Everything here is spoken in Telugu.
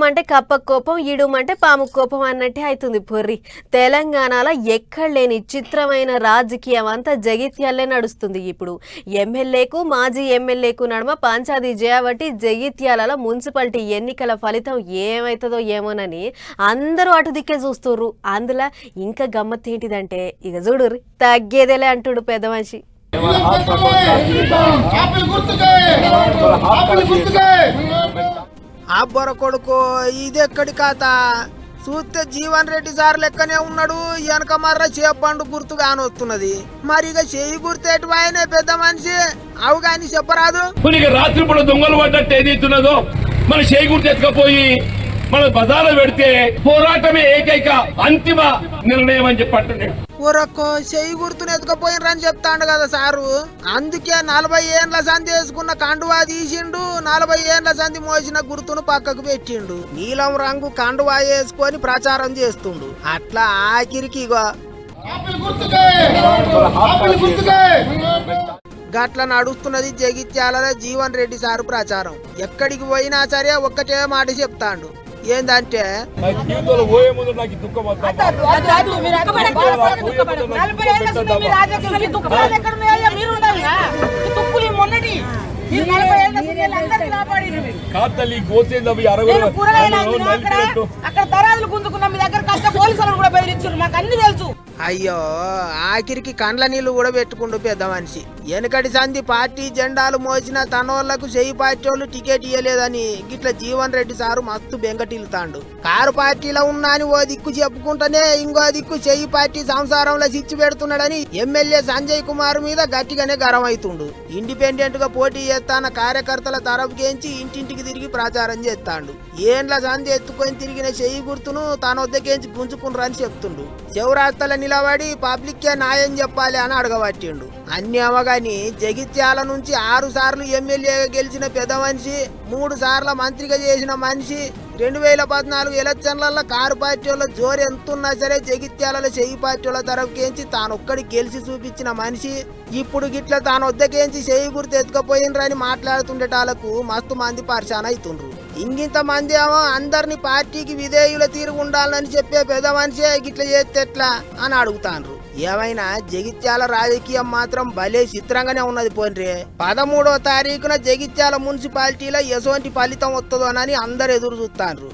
కప్పమంటే కప్ప కోపం, ఇడుమంటే పాము కోపం అన్నట్టే అవుతుంది పొర్రి. తెలంగాణలో ఎక్కడ లేని చిత్రమైన రాజకీయం అంతా జగిత్యాలే నడుస్తుంది. ఇప్పుడు ఎమ్మెల్యేకు మాజీ ఎమ్మెల్యేకు నడుమ పంచాది చేయబట్టి జగిత్యాలలో మున్సిపాలిటీ ఎన్నికల ఫలితం ఏమవుతుందో ఏమోనని అందరూ అటు దిక్కే చూస్తుర్రు. అందులో ఇంకా గమ్మత్ ఏంటిదంటే ఇక చూడుర్రి, తగ్గేదేలే అంటుడు పెద్ద మనిషి. అబ్బర కొడుకు ఇదెక్కడి కథ చూస్తే జీవన్ రెడ్డి సార్ లెక్కనే ఉన్నాడు. వెనక మర్ర చేపండు గుర్తు కానొస్తున్నది. మరి ఇక చేయి గుర్తేటి ఆయనే పెద్ద మనిషి అవు గాని చెప్పరాదు. రాత్రి పూట దొంగలు పడ్డట్టు ఏదైతున్నదో మన చేయి గుర్తు ఎత్తుకపోయి మన బజార్లో పెడితే పోరాటమే ఏకైక అంతిమ నిర్ణయం అని చెప్పంటున్నాడు. ఊరక్కో చెయ్యి గుర్తును ఎత్తుకపోయినరని చెప్తాడు కదా సారు. అందుకే 40 ఏండ్ల సంధి వేసుకున్న కండువా తీసిండు, 40 ఏండ్ల సంధి మోసిన గుర్తును పక్కకు పెట్టిండు. నీలం రంగు కండువా వేసుకొని ప్రచారం చేస్తుండు. అట్లా ఆఖరికి గట్ల నడుస్తున్నది జగిత్యాలలో జీవన్ రెడ్డి సారు ప్రచారం. ఎక్కడికి పోయినా సరే ఒక్కటే మాట చెప్తాండు, ఏందంటే అక్కడ దరాజులు గుంజుకున్నాం, మీ దగ్గర కష్ట పోలీసులను కూడా బెదిరించారు, మాకు అన్ని తెలుసు. అయ్యో ఆఖరికి కండ్ల నీళ్లు కూడా పెట్టుకుంటూ పెద్ద మనిషి. వెనకటి సంధి పార్టీ జెండాలు మోసిన తనోళ్లకు చెయ్యి పార్టీ వాళ్ళు టికెట్ ఇయ్యలేదని గిట్ల జీవన్ రెడ్డి సారు మస్తు బెంగటిల్తాండు. కారు పార్టీలో ఉన్నా అని ఓ దిక్కు చెప్పుకుంటేనే ఇంకో దిక్కు చెయ్యి పార్టీ సంసారంలో చిచ్చు పెడుతున్నాడని ఎమ్మెల్యే సంజయ్ కుమార్ మీద గట్టిగానే గరం అవుతుండు. ఇండిపెండెంట్ గా పోటీ చేస్తాన కార్యకర్తల తరపుకేంచి ఇంటింటికి తిరిగి ప్రచారం చేస్తాండు. ఏండ్ల సంధి ఎత్తుకొని తిరిగిన చెయ్యి గుర్తును తన వద్దకేంచి గుంజుకుండ్రని చెప్తుండు. చెవురాస్తల నిలబడి పబ్లిక్ కే న్యాయం చెప్పాలి అని అడగబట్టిండు. అన్ని అవగాని జగిత్యాల నుంచి 6 సార్లు ఎమ్మెల్యేగా గెలిచిన పెద్ద మనిషి, 3 సార్ల మంత్రిగా చేసిన మనిషి, 2014 ఎలక్షన్లలో కారు పార్టీ వాళ్ళ జోరు ఎంతున్నా సరే జగిత్యాలలో చెయ్యి పార్టీ వాళ్ళ తరపుకేంచి తానొక్కడి గెలిచి చూపించిన మనిషి ఇప్పుడు గిట్ల తాను వద్దకేంచి చెయ్యి గుర్తు ఎత్తుకపోయినరని మాట్లాడుతుండేటాలకు మస్తు మంది పరిశాన్ అవుతుండ్రు. ఇంకింత మంది ఏమో అందరిని పార్టీకి విధేయుల తీరుగు ఉండాలని చెప్పే పెద్ద మనిషే గిట్ల చేస్తే ఎట్లా అని అడుగుతాండ్రు. ఏమైనా జగిత్యాల రాజకీయం మాత్రం భలే చిత్రంగానే ఉన్నది. పోన్రే 13వ తారీఖున జగిత్యాల మున్సిపాలిటీలో ఎటువంటి ఫలితం వస్తుందోనని అందరు ఎదురు చూస్తాండ్రు.